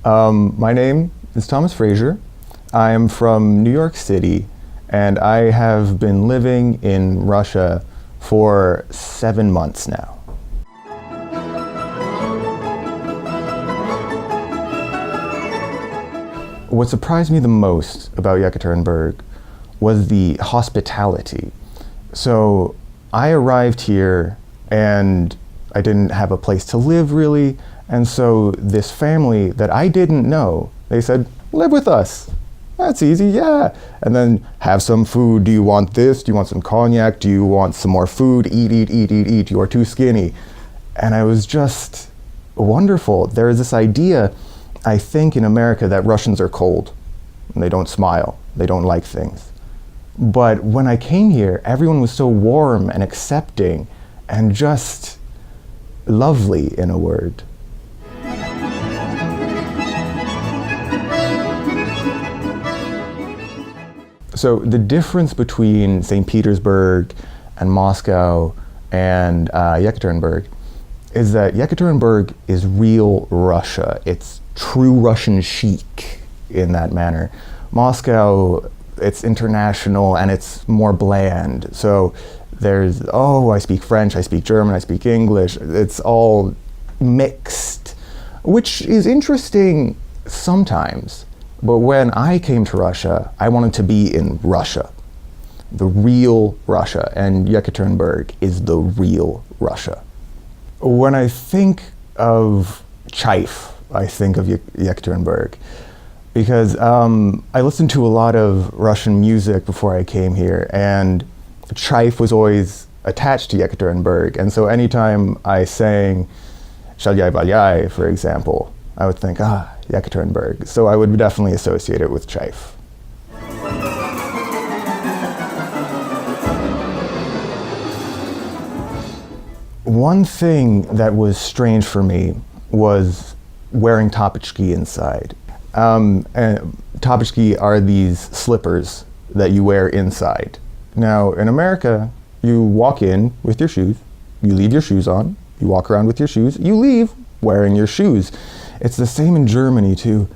My name is Thomas Frazier. I am from New York City, and I have been living in Russia for 7 months now. What surprised me the most about Yekaterinburg was the hospitality. So I arrived here and I didn't have a place to live really, and so this family that I didn't know, they said, live with us. That's easy, yeah. And then have some food. Do you want this? Do you want some cognac? Do you want some more food? Eat. You are too skinny. And I was just wonderful. There is this idea, I think, in America that Russians are cold and they don't smile. They don't like things. But when I came here, everyone was so warm and accepting and just lovely, in a word. So the difference between St. Petersburg and Moscow and Yekaterinburg is that Yekaterinburg is real Russia. It's true Russian chic in that manner. Moscow, it's international and it's more bland. So there's, I speak French, I speak German, I speak English. It's all mixed, which is interesting sometimes. But when I came to Russia, I wanted to be in Russia, the real Russia, and Yekaterinburg is the real Russia. When I think of Chaif, I think of Yekaterinburg, because I listened to a lot of Russian music before I came here, and Chaif was always attached to Yekaterinburg, and so anytime I sang Shalyai Balyai, for example, I would think, Yekaterinburg. So I would definitely associate it with Chaif. One thing that was strange for me was wearing topachki inside. And topachki are these slippers that you wear inside. Now, in America, you walk in with your shoes, you leave your shoes on, you walk around with your shoes, you leave wearing your shoes. It's the same in Germany too.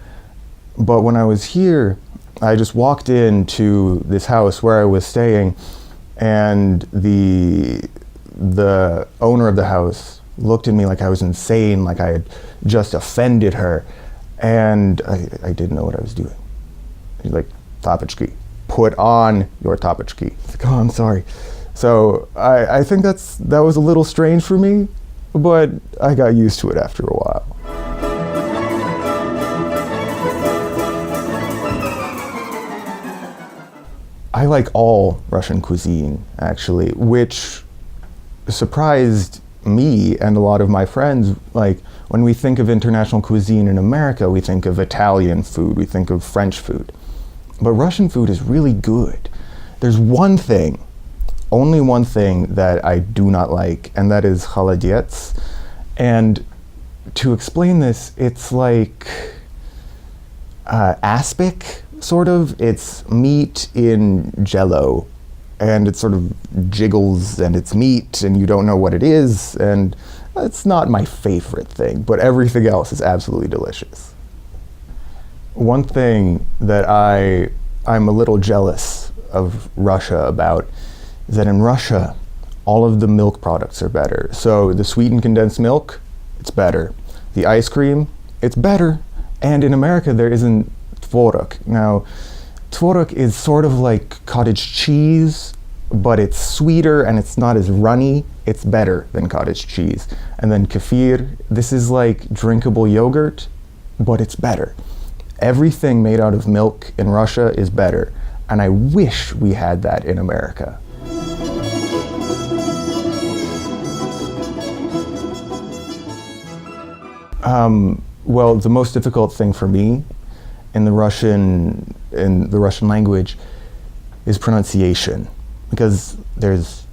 But when I was here, I just walked into this house where I was staying, and the owner of the house looked at me like I was insane, like I had just offended her. And I didn't know what I was doing. He's like, topachki, put on your topachki. Like, I'm sorry. So I think that was a little strange for me, but I got used to it after a while. I like all Russian cuisine, actually, which surprised me and a lot of my friends. Like, when we think of international cuisine in America, we think of Italian food, we think of French food. But Russian food is really good. There's one thing, only one thing that I do not like, and that is холодец. And to explain this, it's like aspic, sort of. It's meat in jello, and it sort of jiggles, and it's meat, and you don't know what it is, and it's not my favorite thing, but everything else is absolutely delicious. One thing that I'm a little jealous of Russia about is that in Russia, all of the milk products are better. So the sweetened condensed milk, it's better. The ice cream, it's better. And in America, there isn't tvorog. Now, tvorog is sort of like cottage cheese, but it's sweeter and it's not as runny. It's better than cottage cheese. And then kefir, this is like drinkable yogurt, but it's better. Everything made out of milk in Russia is better, and I wish we had that in America. Well, the most difficult thing for me in the Russian language is pronunciation, because there's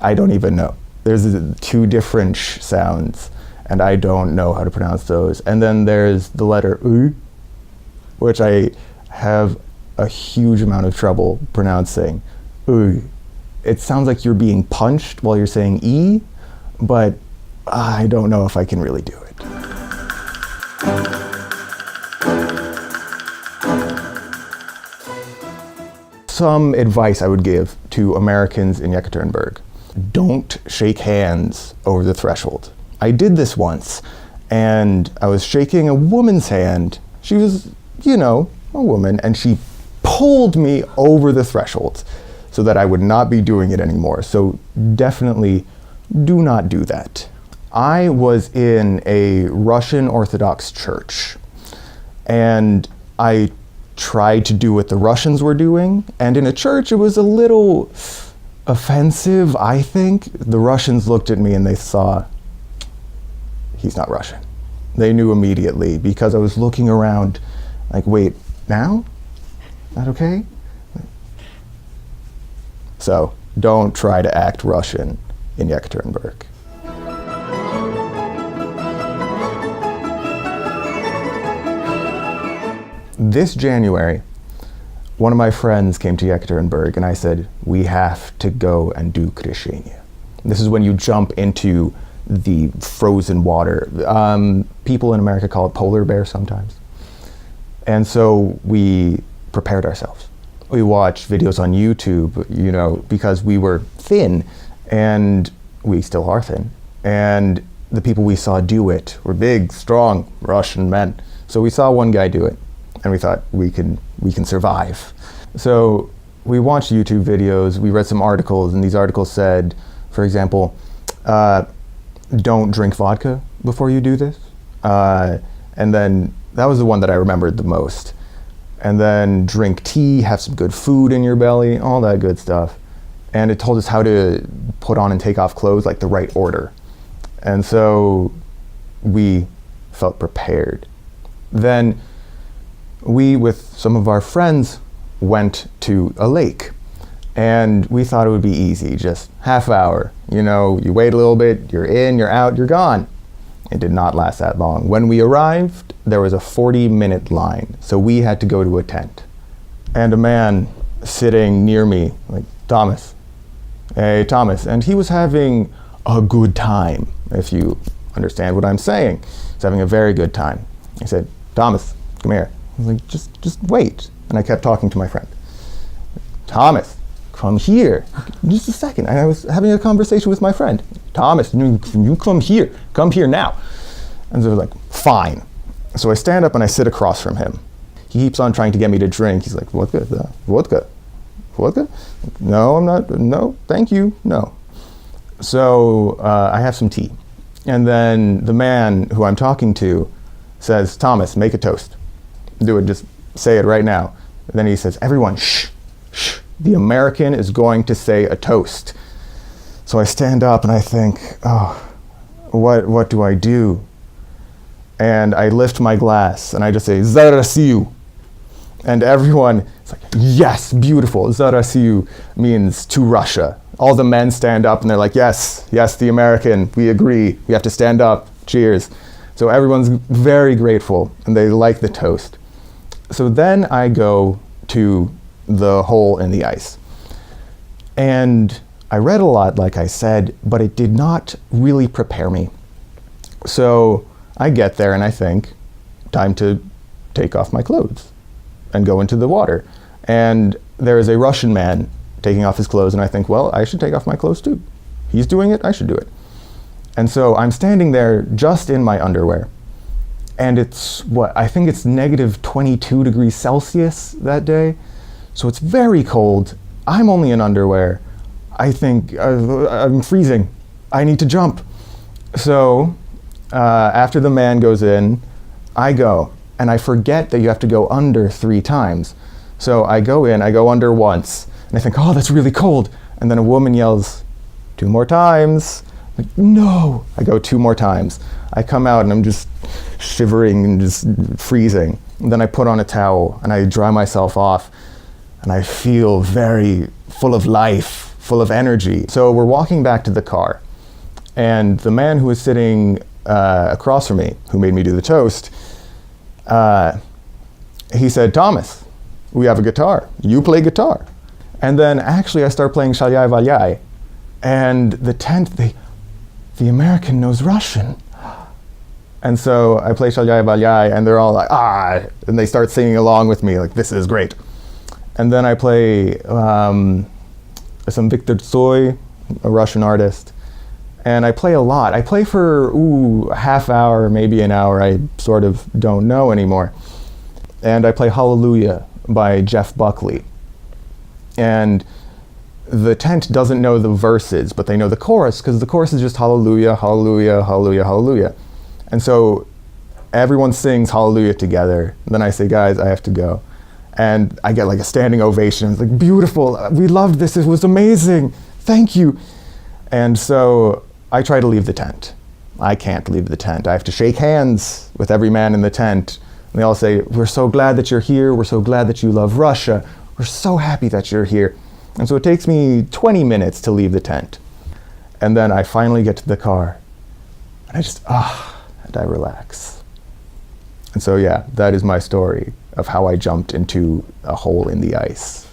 I don't even know. There's two different sh sounds, and I don't know how to pronounce those. And then there's the letter U, which I have a huge amount of trouble pronouncing. U. It sounds like you're being punched while you're saying E, but I don't know if I can really do it. Some advice I would give to Americans in Yekaterinburg: don't shake hands over the threshold. I did this once, and I was shaking a woman's hand. She was, you know, a woman, and she pulled me over the threshold so that I would not be doing it anymore. So definitely do not do that. I was in a Russian Orthodox church, and I tried to do what the Russians were doing, and in a church it was a little offensive, I think. The Russians looked at me and they saw, he's not Russian. They knew immediately because I was looking around like, wait, now? That okay? So don't try to act Russian in Yekaterinburg. This January, one of my friends came to Yekaterinburg and I said, we have to go and do Krishenia. This is when you jump into the frozen water. People in America call it polar bear sometimes. And so we prepared ourselves. We watched videos on YouTube, you know, because we were thin, and we still are thin. And the people we saw do it were big, strong Russian men. So we saw one guy do it, and we thought we can survive. So we watched YouTube videos, we read some articles, and these articles said, for example, don't drink vodka before you do this. And then that was the one that I remembered the most. And then drink tea, have some good food in your belly, all that good stuff. And it told us how to put on and take off clothes, like the right order. And so we felt prepared. Then we, with some of our friends, went to a lake. And we thought it would be easy, just half hour. You know, you wait a little bit, you're in, you're out, you're gone. It did not last that long. When we arrived, there was a 40-minute line, so we had to go to a tent. And a man sitting near me, like, Thomas, hey, Thomas. And he was having a good time, if you understand what I'm saying. He's having a very good time. He said, Thomas, come here. I was like, just wait. And I kept talking to my friend. Thomas, come here. Just a second. And I was having a conversation with my friend. Thomas, you come here now. And so I was like, fine. So I stand up and I sit across from him. He keeps on trying to get me to drink. He's like, vodka? No, I'm not, no, thank you, no. So I have some tea. And then the man who I'm talking to says, Thomas, make a toast. Do it, just say it right now. And then he says, everyone, shh. The American is going to say a toast. So I stand up and I think, oh, what do I do? And I lift my glass and I just say, Zarasiu. And everyone is like, yes, beautiful. Zarasiu means to Russia. All the men stand up and they're like, yes, the American, we agree. We have to stand up, cheers. So everyone's very grateful and they like the toast. So then I go to the hole in the ice. And I read a lot, like I said, but it did not really prepare me. So I get there and I think, time to take off my clothes and go into the water. And there is a Russian man taking off his clothes, and I think, well, I should take off my clothes too. He's doing it, I should do it. And so I'm standing there just in my underwear. And it's, I think it's negative 22 degrees Celsius that day. So it's very cold. I'm only in underwear. I think I'm freezing. I need to jump. So after the man goes in, I go. And I forget that you have to go under 3 times. So I go in, I go under once. And I think, oh, that's really cold. And then a woman yells, 2 more times. I'm like, no. I go 2 more times. I come out and I'm just shivering and just freezing. And then I put on a towel and I dry myself off. And I feel very full of life, full of energy. So we're walking back to the car. And the man who was sitting across from me, who made me do the toast, he said, Thomas, we have a guitar. You play guitar. And then actually I start playing Shalyai Valyai. And the tent, the American knows Russian. And so I play Shalyai Balyai, and they're all like, ah, and they start singing along with me, like, this is great. And then I play some Viktor Tsoi, a Russian artist, and I play a lot. I play for, a half hour, maybe an hour, I sort of don't know anymore. And I play Hallelujah by Jeff Buckley. And the tent doesn't know the verses, but they know the chorus, because the chorus is just Hallelujah, Hallelujah, Hallelujah, Hallelujah. And so everyone sings Hallelujah together. And then I say, guys, I have to go. And I get like a standing ovation. It's like, beautiful, we loved this, it was amazing, thank you. And so I try to leave the tent. I can't leave the tent. I have to shake hands with every man in the tent. And they all say, we're so glad that you're here, we're so glad that you love Russia, we're so happy that you're here. And so it takes me 20 minutes to leave the tent. And then I finally get to the car. And I just, and I relax. And so yeah, that is my story of how I jumped into a hole in the ice.